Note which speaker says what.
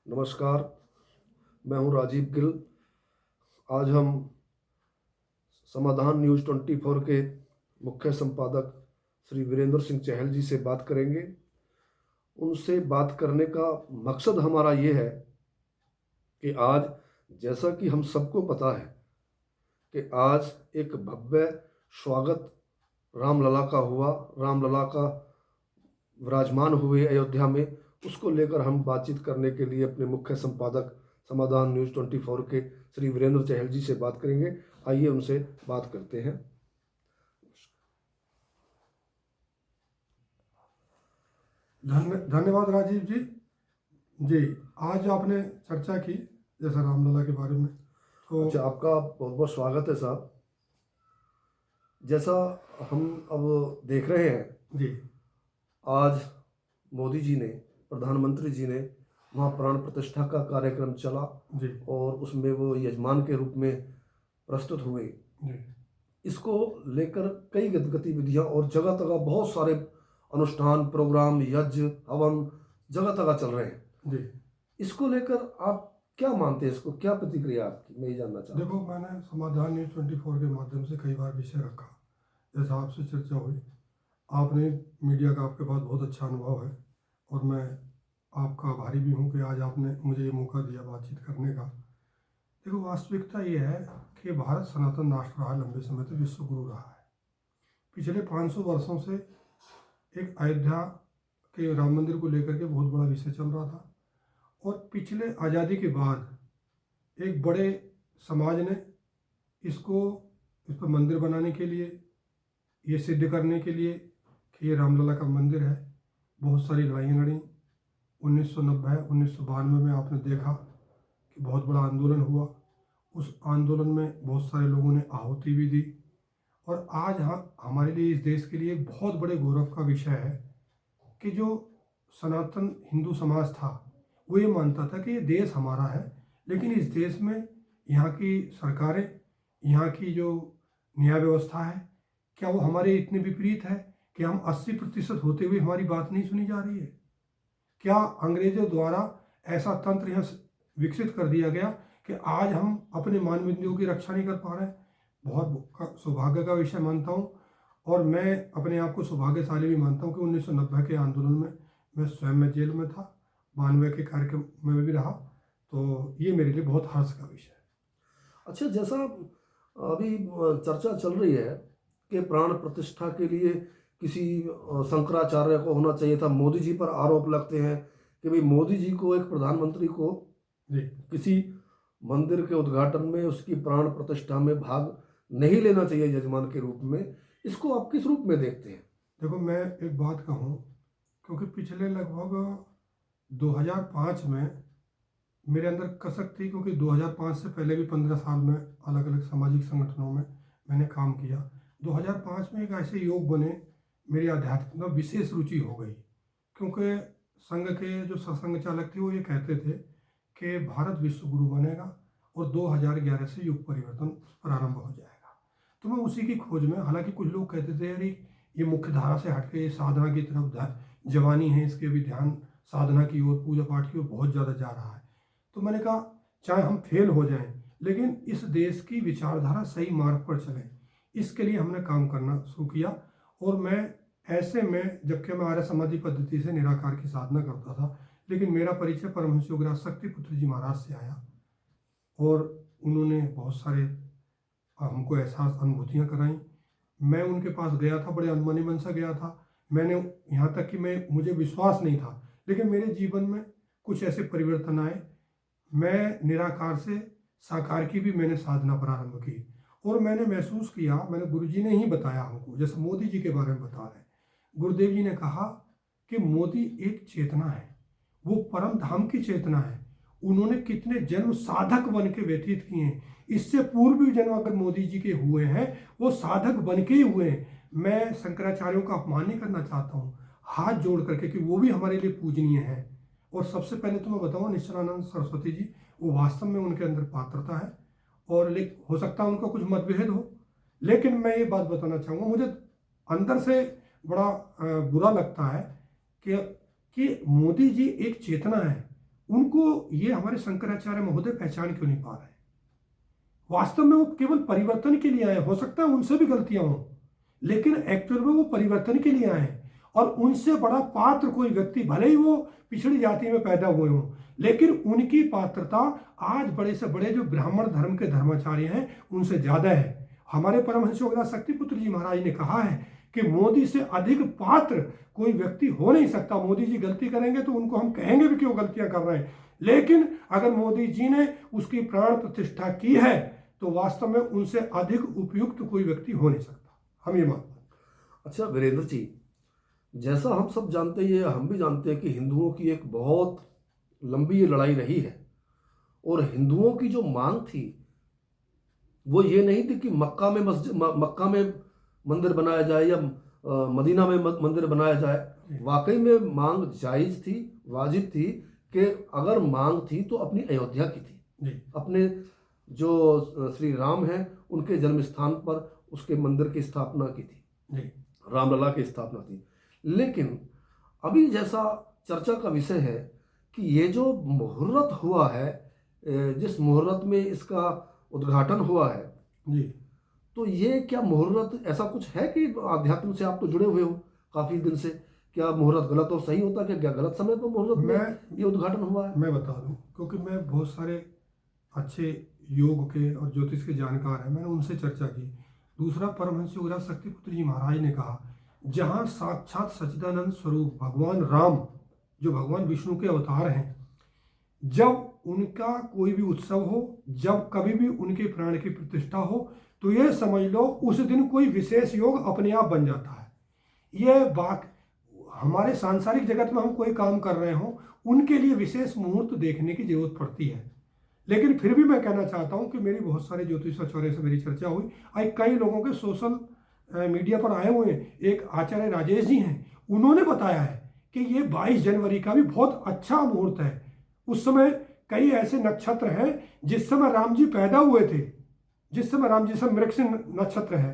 Speaker 1: नमस्कार, मैं हूं राजीव गिल। आज हम समाधान न्यूज़ 24 के मुख्य संपादक श्री वीरेंद्र सिंह चहल जी से बात करेंगे। उनसे बात करने का मकसद हमारा ये है कि आज, जैसा कि हम सबको पता है कि आज एक भव्य स्वागत रामलला का हुआ, रामलला का विराजमान हुए अयोध्या में, उसको लेकर हम बातचीत करने के लिए अपने मुख्य संपादक समाधान न्यूज़ 24 के श्री वीरेंद्र चहल जी से बात करेंगे। आइए उनसे बात करते हैं।
Speaker 2: धन्यवाद राजीव जी। जी, आज आपने चर्चा की जैसा रामलला के बारे में, तो
Speaker 1: अच्छा, आपका बहुत बहुत स्वागत है साहब। जैसा हम अब देख रहे हैं,
Speaker 2: जी
Speaker 1: आज मोदी जी ने, प्रधानमंत्री जी ने वहाँ प्राण प्रतिष्ठा का कार्यक्रम चला
Speaker 2: जी
Speaker 1: और उसमें वो यजमान के रूप में प्रस्तुत हुए।
Speaker 2: जी
Speaker 1: इसको लेकर कई गतिविधियां और जगह जगह बहुत सारे अनुष्ठान, प्रोग्राम, यज्ञ, हवन जगह जगह चल रहे हैं।
Speaker 2: जी
Speaker 1: इसको लेकर आप क्या मानते हैं? इसको क्या प्रतिक्रिया आपकी, मैं ये जानना चाहता
Speaker 2: देखो, मैंने समाधान न्यूज़ 24 के माध्यम से कई बार विषय रखा, जैसा आपसे चर्चा हुई। आपने मीडिया का, आपके पास बहुत अच्छा अनुभव है और मैं आपका आभारी भी हूँ कि आज आपने मुझे ये मौका दिया बातचीत करने का। देखो, वास्तविकता ये है कि भारत सनातन राष्ट्र रहा, लंबे समय तक विश्व गुरु रहा है। पिछले 500 वर्षों से एक अयोध्या के राम मंदिर को लेकर के बहुत बड़ा विषय चल रहा था, और पिछले आज़ादी के बाद एक बड़े समाज ने इसको, इस पर मंदिर बनाने के लिए, ये सिद्ध करने के लिए कि ये रामलला का मंदिर है, बहुत सारी लड़ाइयाँ लड़ी। 1990 1992 में आपने देखा कि बहुत बड़ा आंदोलन हुआ। उस आंदोलन में बहुत सारे लोगों ने आहुति भी दी, और आज हमारे लिए, इस देश के लिए एक बहुत बड़े गौरव का विषय है कि जो सनातन हिंदू समाज था वो ये मानता था कि ये देश हमारा है, लेकिन इस देश में यहाँ की सरकारें, यहाँ की जो न्याय व्यवस्था है, क्या वो हमारे इतने विपरीत है कि हम 80% होते हुए हमारी बात नहीं सुनी जा रही है? क्या अंग्रेजों द्वारा ऐसा तंत्र यहाँ विकसित कर दिया गया कि आज हम अपने मान बिंदुओं की रक्षा नहीं कर पा रहे हैं? बहुत सौभाग्य का विषय मानता हूँ, और मैं अपने आप को सौभाग्यशाली भी मानता हूँ कि 1990 के आंदोलन में मैं स्वयं में जेल में था, 92 के कार्यक्रम में भी रहा, तो ये मेरे लिए बहुत हर्ष का विषय है।
Speaker 1: अच्छा, जैसा अभी चर्चा चल रही है कि प्राण प्रतिष्ठा के लिए किसी शंकराचार्य को होना चाहिए था, मोदी जी पर आरोप लगते हैं कि भाई मोदी जी को, एक प्रधानमंत्री को,
Speaker 2: जी
Speaker 1: किसी मंदिर के उद्घाटन में, उसकी प्राण प्रतिष्ठा में भाग नहीं लेना चाहिए यजमान के रूप में। इसको आप किस रूप में देखते हैं?
Speaker 2: देखो, मैं एक बात कहूँ, क्योंकि पिछले लगभग 2005 में मेरे अंदर कसक थी, क्योंकि 2005 से पहले भी 15 साल में अलग अलग सामाजिक संगठनों में मैंने काम किया। 2005 में एक ऐसे योग बने, मेरी आध्यात्मिक में विशेष रुचि हो गई, क्योंकि संघ के जो सत्संग चालक थे वो ये कहते थे कि भारत विश्व गुरु बनेगा और 2011 से युग परिवर्तन प्रारंभ हो जाएगा। तो मैं उसी की खोज में, हालांकि कुछ लोग कहते थे अरे ये मुख्य धारा से हट के साधना की तरफ, जवानी है इसके, भी ध्यान साधना की ओर, पूजा पाठ की ओर बहुत ज़्यादा जा रहा है। तो मैंने कहा चाहे हम फेल हो जाएं, लेकिन इस देश की विचारधारा सही मार्ग पर चले, इसके लिए हमने काम करना शुरू किया। और मैं ऐसे में, जबकि मैं आर्य समाधि पद्धति से निराकार की साधना करता था, लेकिन मेरा परिचय परमहंस योगराज शक्तिपुत्र जी महाराज से आया, और उन्होंने बहुत सारे हमको एहसास, अनुभूतियाँ कराई। मैं उनके पास गया था, बड़े अनमनी मन से गया था। मैंने, यहाँ तक कि मुझे विश्वास नहीं था, लेकिन मेरे जीवन में कुछ ऐसे परिवर्तन आए। मैं निराकार से साकार की भी मैंने साधना प्रारंभ की, और मैंने महसूस किया, मैंने गुरुजी ने ही बताया हमको, जैसे मोदी जी के बारे में बता रहे हैं। गुरुदेव जी ने कहा कि मोदी एक चेतना है, वो परम धाम की चेतना है। उन्होंने कितने जन्म साधक बन के व्यतीत किए हैं, इससे पूर्व भी जन्म अगर मोदी जी के हुए हैं, वो साधक बन के ही हुए हैं। मैं शंकराचार्यों का अपमान नहीं करना चाहता हूँ, हाथ जोड़ करके, कि वो भी हमारे लिए पूजनीय है। और सबसे पहले तो मैं बताऊँ, निश्चलानंद सरस्वती जी, वो वास्तव में उनके अंदर पात्रता है, और हो सकता है उनका कुछ मतभेद हो, लेकिन मैं ये बात बताना चाहूँगा, मुझे अंदर से बड़ा बुरा लगता है कि मोदी जी एक चेतना है, उनको ये हमारे शंकराचार्य महोदय पहचान क्यों नहीं पा रहे? वास्तव में वो केवल परिवर्तन के लिए आए, हो सकता है उनसे भी गलतियां हों, लेकिन एक्चुअल में वो परिवर्तन के लिए आए हैं। और उनसे बड़ा पात्र कोई व्यक्ति, भले ही वो पिछड़ी जाति में पैदा हुए हों, लेकिन उनकी पात्रता आज बड़े से बड़े जो ब्राह्मण धर्म के धर्माचार्य हैं उनसे ज्यादा है। हमारे परमहंस योगदास शक्तिपुत्र जी महाराज ने कहा है कि मोदी से अधिक पात्र कोई व्यक्ति हो नहीं सकता। मोदी जी गलती करेंगे तो उनको हम कहेंगे भी क्यों गलतियां कर रहे हैं, लेकिन अगर मोदी जी ने उसकी प्राण प्रतिष्ठा की है तो वास्तव में उनसे अधिक उपयुक्त कोई व्यक्ति हो नहीं सकता, हम ये मानते हैं।
Speaker 1: अच्छा वीरेंद्र जी, जैसा हम सब जानते हैं, हम भी जानते हैं कि हिंदुओं की एक बहुत लंबी ये लड़ाई रही है, और हिंदुओं की जो मांग थी वो ये नहीं थी कि मक्का में मंदिर बनाया जाए या मदीना में मंदिर बनाया जाए। वाकई में मांग जायज़ थी, वाजिब थी कि अगर मांग थी तो अपनी अयोध्या की थी, अपने जो श्री राम हैं उनके जन्म स्थान पर उसके मंदिर की स्थापना की थी, रामलला की स्थापना थी। लेकिन अभी जैसा चर्चा का विषय है कि ये जो मुहूर्त हुआ है, जिस मुहूर्त में इसका उद्घाटन हुआ है
Speaker 2: जी,
Speaker 1: तो ये क्या मुहूर्त ऐसा कुछ है कि अध्यात्म से आप तो जुड़े हुए हो काफ़ी दिन से, क्या मुहूर्त गलत और सही होता है? क्या गलत समय पर मुहूर्त में ये उद्घाटन हुआ है?
Speaker 2: मैं बता दूं, क्योंकि मैं बहुत सारे अच्छे योग के और ज्योतिष के जानकार हैं, मैंने उनसे चर्चा की। दूसरा, परमहंस योगराज शक्तिपुत्र जी महाराज ने कहा, जहाँ साक्षात सच्चिदानंद स्वरूप भगवान राम, जो भगवान विष्णु के अवतार हैं, जब उनका कोई भी उत्सव हो, जब कभी भी उनके प्राण की प्रतिष्ठा हो, तो यह समझ लो उस दिन कोई विशेष योग अपने आप बन जाता है। यह बात हमारे सांसारिक जगत में हम कोई काम कर रहे हो, उनके लिए विशेष मुहूर्त देखने की जरूरत पड़ती है। लेकिन फिर भी मैं कहना चाहता हूं कि मेरी बहुत सारे ज्योतिषाचार्य से मेरी चर्चा हुई, कई लोगों के सोशल मीडिया पर आए हुए हैं। एक आचार्य राजेश जी हैं, उन्होंने बताया है कि ये 22 जनवरी का भी बहुत अच्छा मुहूर्त है। उस समय कई ऐसे नक्षत्र हैं जिस समय राम जी पैदा हुए थे, जिस समय राम जी से मृगशिर नक्षत्र है,